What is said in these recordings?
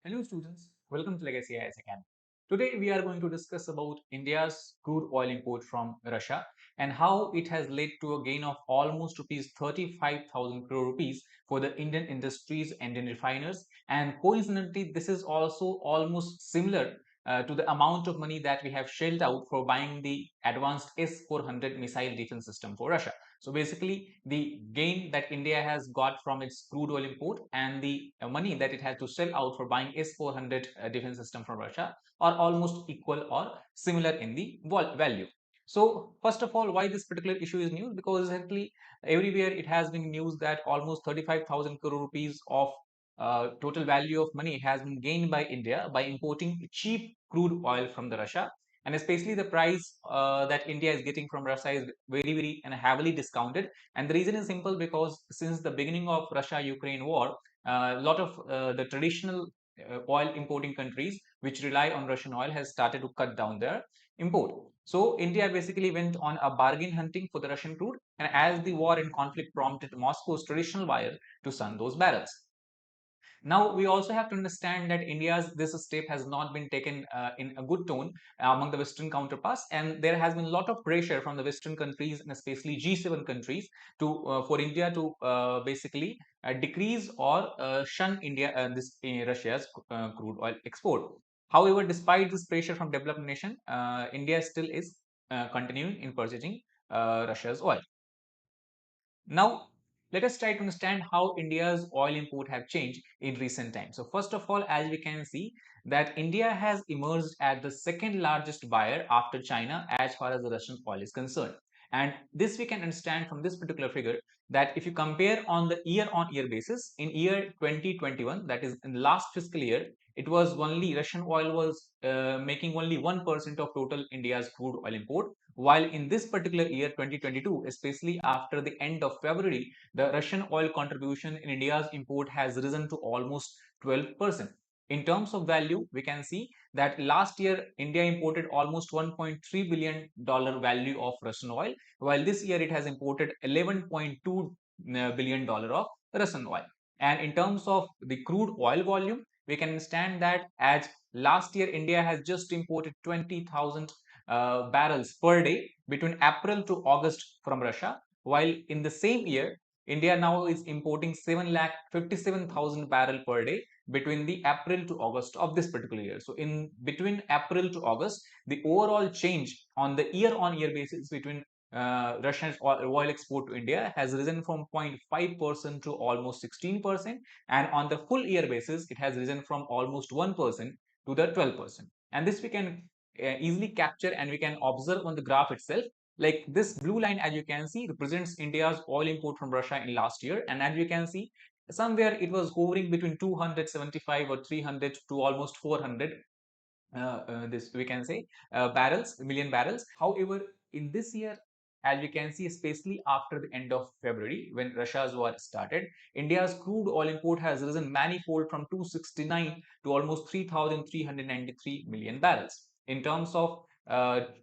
Hello students, welcome to Legacy IAS Academy. Today we are going to discuss about India's crude oil import from Russia and how it has led to a gain of almost rupees 35,000 crore rupees for the Indian industries and Indian refiners, and coincidentally this is also almost similar to the amount of money that we have shelled out for buying the advanced S-400 missile defense system for Russia. So basically, the gain that India has got from its crude oil import and the money that it has to sell out for buying S-400 defense system from Russia are almost equal or similar in the value. So first of all, why this particular issue is news? Because essentially everywhere it has been news that almost 35,000 crore rupees of total value of money has been gained by India by importing cheap crude oil from the Russia, and especially the price that India is getting from Russia is very and heavily discounted. And the reason is simple, because since the beginning of Russia-Ukraine war, a lot of the traditional oil importing countries which rely on Russian oil has started to cut down their import. So India basically went on a bargain hunting for the Russian crude, and as the war and conflict prompted Moscow's traditional buyer to sell those barrels. Now, we also have to understand that India's this step has not been taken in a good tone among the Western counterparts, and there has been a lot of pressure from the Western countries and especially G7 countries to for India to basically decrease or shun Russia's crude oil export. However, despite this pressure from developed nation, India still is continuing in purchasing Russia's oil. Now, let us try to understand how India's oil import have changed in recent times. So first of all, as we can see that India has emerged as the second largest buyer after China as far as the Russian oil is concerned. And this we can understand from this particular figure, that if you compare on the year-on-year basis, in year 2021, that is in the last fiscal year, it was only Russian oil was making only 1% of total India's crude oil import, while in this particular year 2022, especially after the end of February, the Russian oil contribution in India's import has risen to almost 12%. In terms of value, we can see that last year India imported almost $1.3 billion value of Russian oil, while this year it has imported $11.2 billion of Russian oil. And in terms of the crude oil volume, we can understand that as last year India has just imported 20,000 barrels per day between April to August from Russia, while in the same year, India now is importing 7,57,000 barrel per day between the April to August of this particular year. So in between April to August, the overall change on the year-on-year basis between Russia's oil export to India has risen from 0.5% to almost 16%, and on the full year basis, it has risen from almost 1% to the 12%. And this we can easily capture, and we can observe on the graph itself. Like this blue line, as you can see, represents India's oil import from Russia in last year, and as you can see, somewhere it was hovering between 275 or 300 to almost 400 this we can say million barrels. However, in this year, as we can see, especially after the end of February when Russia's war started, India's crude oil import has risen manifold from 269 to almost 3,393 million barrels. In terms of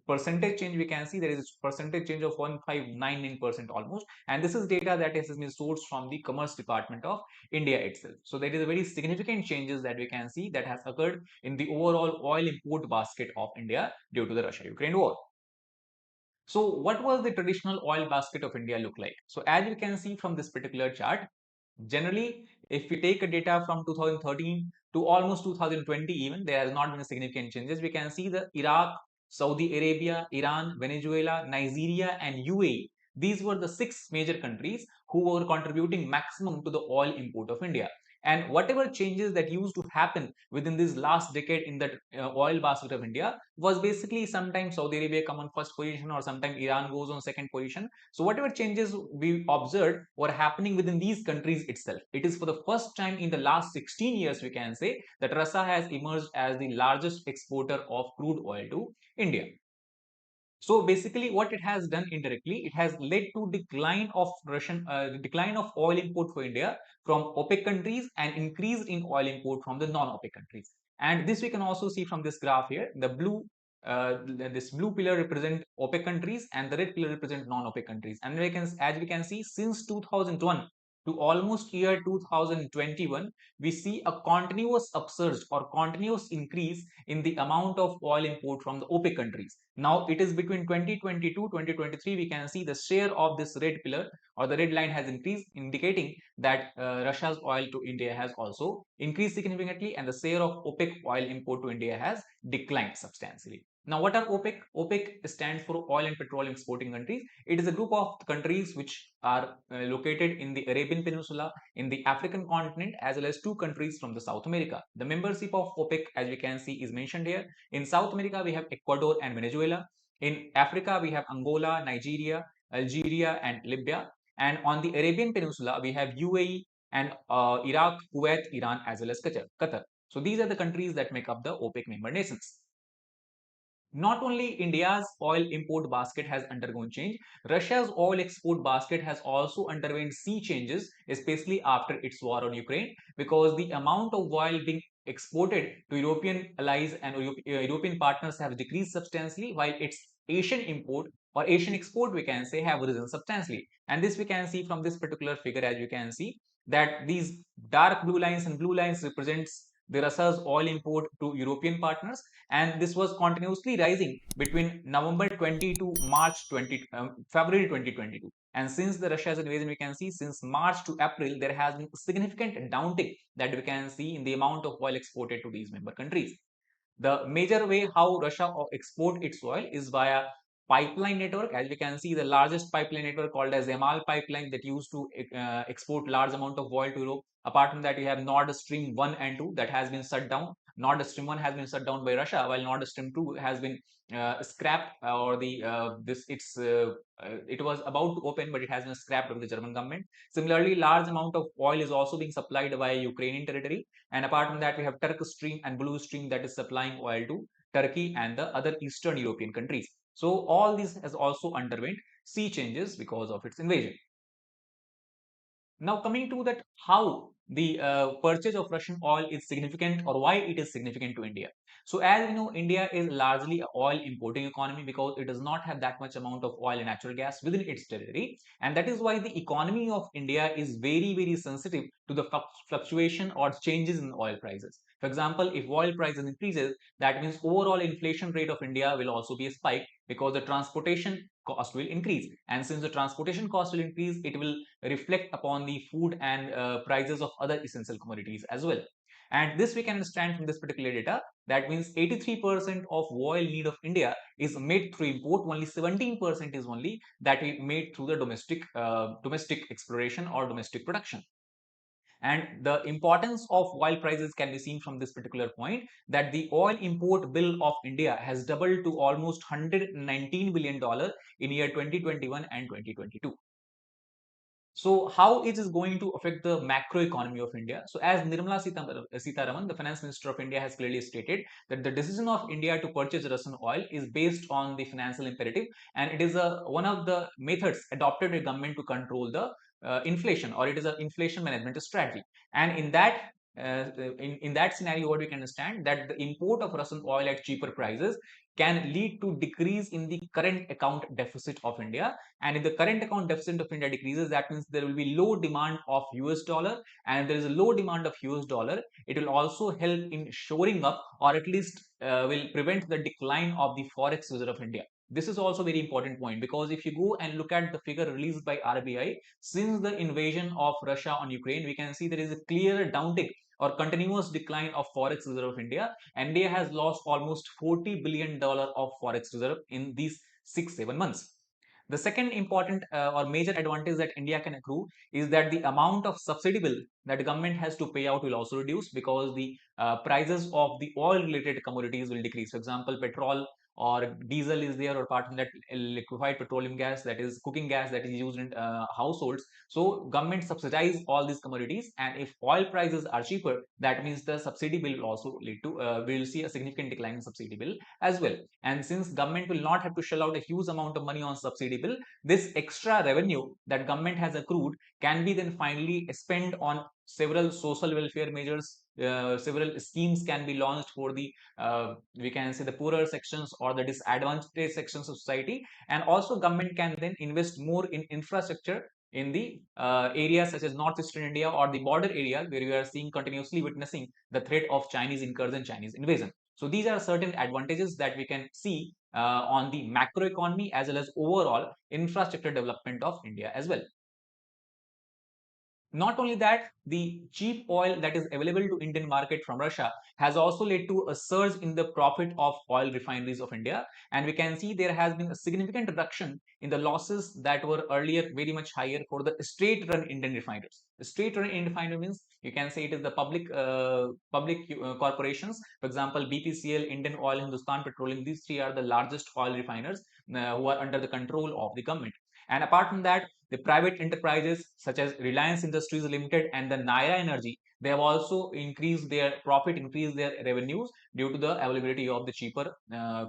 percentage change, we can see there is a percentage change of 1599% almost, and this is data that has been sourced from the Commerce Department of India itself. So there is a very significant changes that we can see that has occurred in the overall oil import basket of India due to the Russia-Ukraine war. So what was the traditional oil basket of India look like? So as you can see from this particular chart, generally, if we take a data from 2013 to almost 2020 even, there has not been significant changes. We can see the Iraq, Saudi Arabia, Iran, Venezuela, Nigeria and UAE. These were the 6 major countries who were contributing maximum to the oil import of India. And whatever changes that used to happen within this last decade in that oil basket of India was basically sometimes Saudi Arabia come on first position or sometimes Iran goes on second position. So whatever changes we observed were happening within these countries itself. It is for the first time in the last 16 years, we can say, that Russia has emerged as the largest exporter of crude oil to India. So basically, what it has done indirectly, it has led to decline of oil import for India from OPEC countries and increase in oil import from the non-OPEC countries. And this we can also see from this graph here. The blue this blue pillar represent OPEC countries and the red pillar represent non-OPEC countries. And as we can see, since 2001, to almost year 2021, we see a continuous upsurge or continuous increase in the amount of oil import from the OPEC countries. Now it is between 2022-2023, we can see the share of this red pillar or the red line has increased, indicating that Russia's oil to India has also increased significantly, and the share of OPEC oil import to India has declined substantially. Now, what are OPEC? OPEC stands for oil and petroleum exporting countries. It is a group of countries which are located in the Arabian Peninsula, in the African continent, as well as two countries from the South America. The membership of OPEC, as we can see, is mentioned here. In South America, we have Ecuador and Venezuela. In Africa, we have Angola, Nigeria, Algeria, and Libya. And on the Arabian Peninsula, we have UAE and Iraq, Kuwait, Iran, as well as Qatar. So these are the countries that make up the OPEC member nations. Not only India's oil import basket has undergone change, Russia's oil export basket has also undergone sea changes, especially after its war on Ukraine, because the amount of oil being exported to European allies and European partners have decreased substantially, while its Asian import or Asian export, we can say, have risen substantially. And this we can see from this particular figure, as you can see, that these dark blue lines and blue lines represents the Russia's oil import to European partners, and this was continuously rising between November 20 to March 20, February 2022. And since the Russia's invasion, we can see since March to April, there has been significant downtick that we can see in the amount of oil exported to these member countries. The major way how Russia export its oil is via pipeline network. As we can see, the largest pipeline network called as Yamal pipeline that used to export large amount of oil to Europe. Apart from that, we have Nord Stream 1 and 2 that has been shut down. Nord Stream 1 has been shut down by Russia, while Nord Stream 2 has been scrapped, or the it was about to open, but it has been scrapped by the German government. Similarly, large amount of oil is also being supplied via Ukrainian territory, and apart from that, we have Turkish Stream and Blue Stream that is supplying oil to Turkey and the other Eastern European countries. So all this has also underwent sea changes because of its invasion. Now coming to that, how the purchase of Russian oil is significant or why it is significant to India. So as we know, India is largely an oil importing economy because it does not have that much amount of oil and natural gas within its territory. And that is why the economy of India is very, very sensitive to the fluctuation or changes in oil prices. For example, if oil prices increases, that means overall inflation rate of India will also be a spike because the transportation cost will increase. And since the transportation cost will increase, it will reflect upon the food and prices of other essential commodities as well. And this we can understand from this particular data. That means 83% of oil need of India is made through import. Only 17% is only that is made through the domestic exploration or domestic production. And the importance of oil prices can be seen from this particular point, that the oil import bill of India has doubled to almost $119 billion in year 2021 and 2022. So how is this going to affect the macro economy of India? So as Nirmala Sitharaman, the finance minister of India, has clearly stated that the decision of India to purchase Russian oil is based on the financial imperative, and it is one of the methods adopted by government to control the inflation, or it is an inflation management strategy. And in that scenario, what we can understand that the import of Russian oil at cheaper prices can lead to decrease in the current account deficit of India. And if the current account deficit of India decreases, that means there will be low demand of US dollar. And if there is a low demand of US dollar, it will also help in shoring up, or at least will prevent the decline of the forex reserve of India. This is also a very important point, because if you go and look at the figure released by RBI, since the invasion of Russia on Ukraine, we can see there is a clear downtick or continuous decline of forex reserve of India. India has lost almost $40 billion of forex reserve in these 6-7 months. The second important or major advantage that India can accrue is that the amount of subsidy bill that the government has to pay out will also reduce, because the prices of the oil related commodities will decrease. For example, petrol or diesel is there, or apart from that, liquefied petroleum gas, that is cooking gas, that is used in households. So government subsidize all these commodities, and if oil prices are cheaper, that means the subsidy bill will also lead to we will see a significant decline in subsidy bill as well. And since government will not have to shell out a huge amount of money on subsidy bill, this extra revenue that government has accrued can be then finally spent on several social welfare measures. Several schemes can be launched for the we can say the poorer sections or the disadvantaged sections of society. And also government can then invest more in infrastructure in the areas such as northeastern India or the border areas where we are seeing continuously witnessing the threat of Chinese incursion, Chinese invasion. So these are certain advantages that we can see on the macro economy as well as overall infrastructure development of India as well. Not only that, the cheap oil that is available to Indian market from Russia has also led to a surge in the profit of oil refineries of India. And we can see there has been a significant reduction in the losses that were earlier very much higher for the state-run Indian refiners. The state-run Indian refiner means you can say it is the public corporations. For example, BPCL, Indian Oil, Hindustan Petroleum. These three are the largest oil refiners who are under the control of the government. And apart from that, the private enterprises such as Reliance Industries Limited and the Naira Energy, they have also increased their profit, increased their revenues due to the availability of the cheaper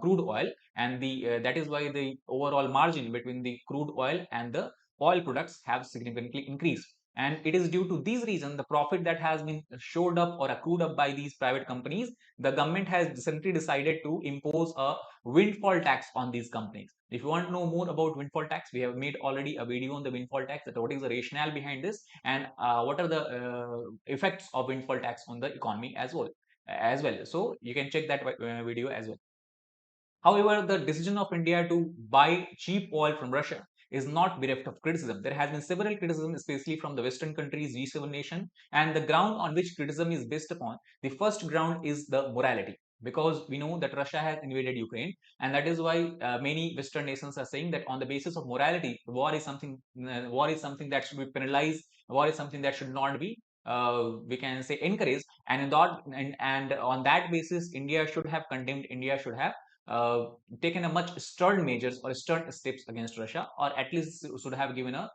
crude oil, and that is why the overall margin between the crude oil and the oil products have significantly increased. And it is due to these reasons the profit that has been showed up or accrued up by these private companies, the government has recently decided to impose a windfall tax on these companies. If you want to know more about windfall tax, we have made already a video on the windfall tax, that what is the rationale behind this and what are the effects of windfall tax on the economy as well. So you can check that video as well. However, the decision of India to buy cheap oil from Russia is not bereft of criticism. There has been several criticism, especially from the Western countries, G7 nation, and the ground on which criticism is based upon. The first ground is the morality, because we know that Russia has invaded Ukraine, and that is why many Western nations are saying that on the basis of morality, war is something that should be penalized. War is something that should not be we can say encouraged, and in that and on that basis, India should have condemned. India should have uh, taken a much stern measures or stern steps against Russia, or at least should have given a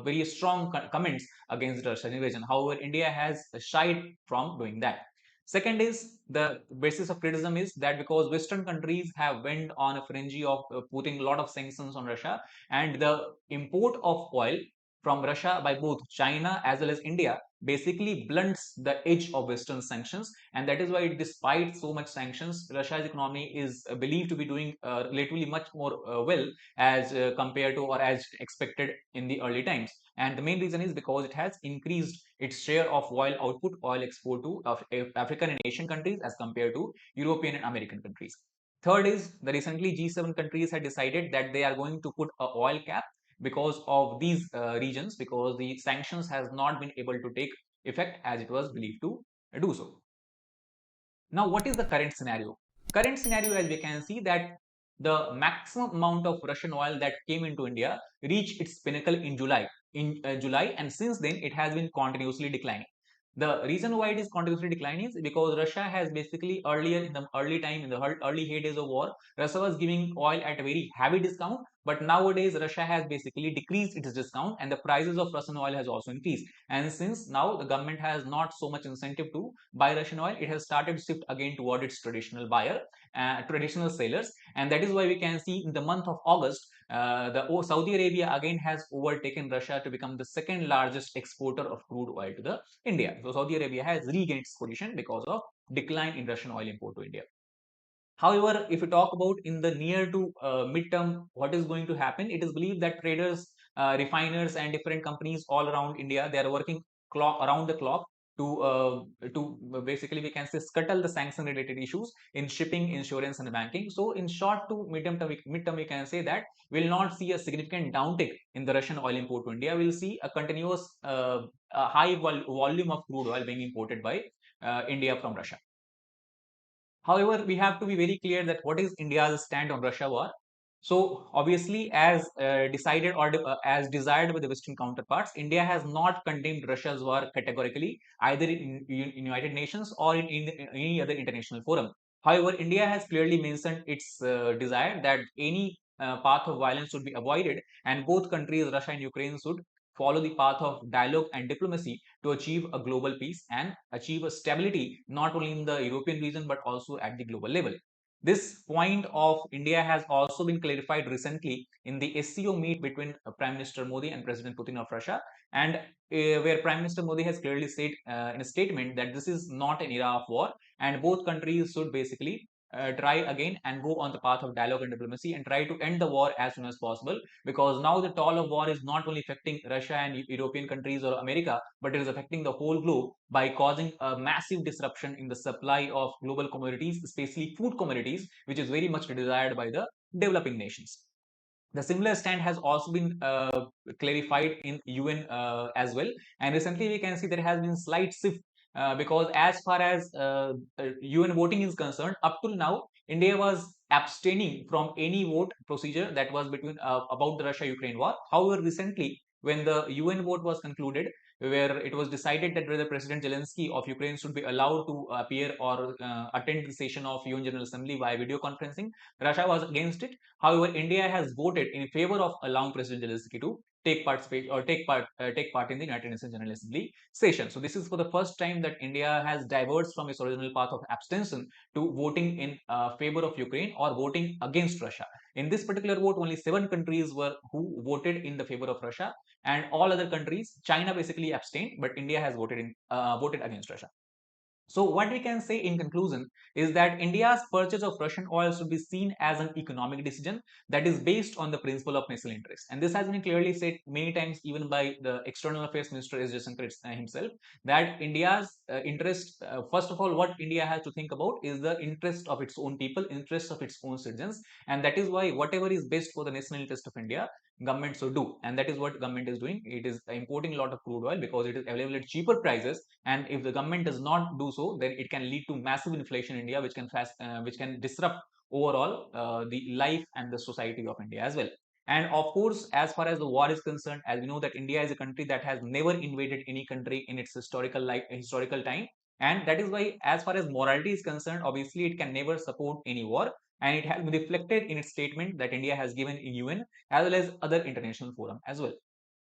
very strong comments against Russian invasion. However, India has shied from doing that. Second is the basis of criticism is that because Western countries have went on a frenzy of putting a lot of sanctions on Russia, and the import of oil from Russia by both China as well as India basically blunts the edge of Western sanctions, and that is why, despite so much sanctions, Russia's economy is believed to be doing relatively much more well as compared to or as expected in the early times. And the main reason is because it has increased its share of oil output, oil export to African and Asian countries as compared to European and American countries. Third is the recently G7 countries had decided that they are going to put a oil cap because of these regions, because the sanctions has not been able to take effect as it was believed to do so. Now, what is the current scenario? Current scenario, as we can see, that the maximum amount of Russian oil that came into India reached its pinnacle in July, and since then it has been continuously declining. The reason why it is continuously declining is because Russia has basically earlier in the early time, in the early heydays of war, Russia was giving oil at a very heavy discount, but nowadays Russia has basically decreased its discount and the prices of Russian oil has also increased. And since now the government has not so much incentive to buy Russian oil, it has started to shift again toward its traditional buyer, traditional sellers, and that is why we can see in the month of August, the Saudi Arabia again has overtaken Russia to become the second largest exporter of crude oil to the India. So Saudi Arabia has regained its position because of decline in Russian oil import to India. However, if we talk about in the near to midterm, what is going to happen, it is believed that traders, refiners, and different companies all around India, they are working around the clock to basically we can say scuttle the sanction related issues in shipping, insurance, and banking. So in short to midterm we can say that we'll not see a significant downtick in the Russian oil import to India. We'll see a continuous high volume of crude oil being imported by India from Russia. However, we have to be very clear that what is India's stand on Russia war. So obviously, as decided or as desired by the Western counterparts, India has not condemned Russia's war categorically, either in United Nations or in any other international forum. However, India has clearly mentioned its desire that any path of violence should be avoided, and both countries, Russia and Ukraine, should follow the path of dialogue and diplomacy to achieve a global peace and achieve a stability not only in the European region but also at the global level. This point of India has also been clarified recently in the SCO meet between Prime Minister Modi and President Putin of Russia, and where Prime Minister Modi has clearly said in a statement that this is not an era of war and both countries should basically try again and go on the path of dialogue and diplomacy and try to end the war as soon as possible, because now the toll of war is not only affecting Russia and European countries or America, but it is affecting the whole globe by causing a massive disruption in the supply of global commodities, especially food commodities, which is very much desired by the developing nations. The similar stand has also been clarified in UN as well. And recently we can see there has been slight shift because as far as UN voting is concerned, up till now, India was abstaining from any vote procedure that was between about the Russia-Ukraine war. However, recently, when the UN vote was concluded, where it was decided that whether President Zelensky of Ukraine should be allowed to appear or attend the session of UN General Assembly via video conferencing, Russia was against it. However, India has voted in favor of allowing President Zelensky to take part in the United Nations General Assembly session. So this is for the first time that India has diverged from its original path of abstention to voting in favor of Ukraine or voting against Russia. In this particular vote, only 7 countries were who voted in the favor of Russia, and all other countries, China basically abstained, but India has voted against Russia. So what we can say in conclusion is that India's purchase of Russian oil should be seen as an economic decision that is based on the principle of national interest. And this has been clearly said many times even by the External Affairs Minister S. Jayanagara himself, that India's interest, first of all, what India has to think about is the interest of its own people, interest of its own citizens. And that is why whatever is best for the national interest of India, government should do. And that is what government is doing. It is importing a lot of crude oil because it is available at cheaper prices, and if the government does not do so, then it can lead to massive inflation in India, which can disrupt overall the life and the society of India as well. And of course, as far as the war is concerned, as we know that India is a country that has never invaded any country in its historical time, and that is why, as far as morality is concerned, obviously it can never support any war, and it has been reflected in its statement that India has given in UN as well as other international forum as well.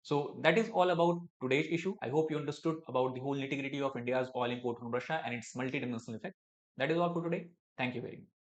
So that is all about today's issue. I hope you understood about the whole nitty-gritty of India's oil import from Russia and its multidimensional effect. That is all for today. Thank you very much.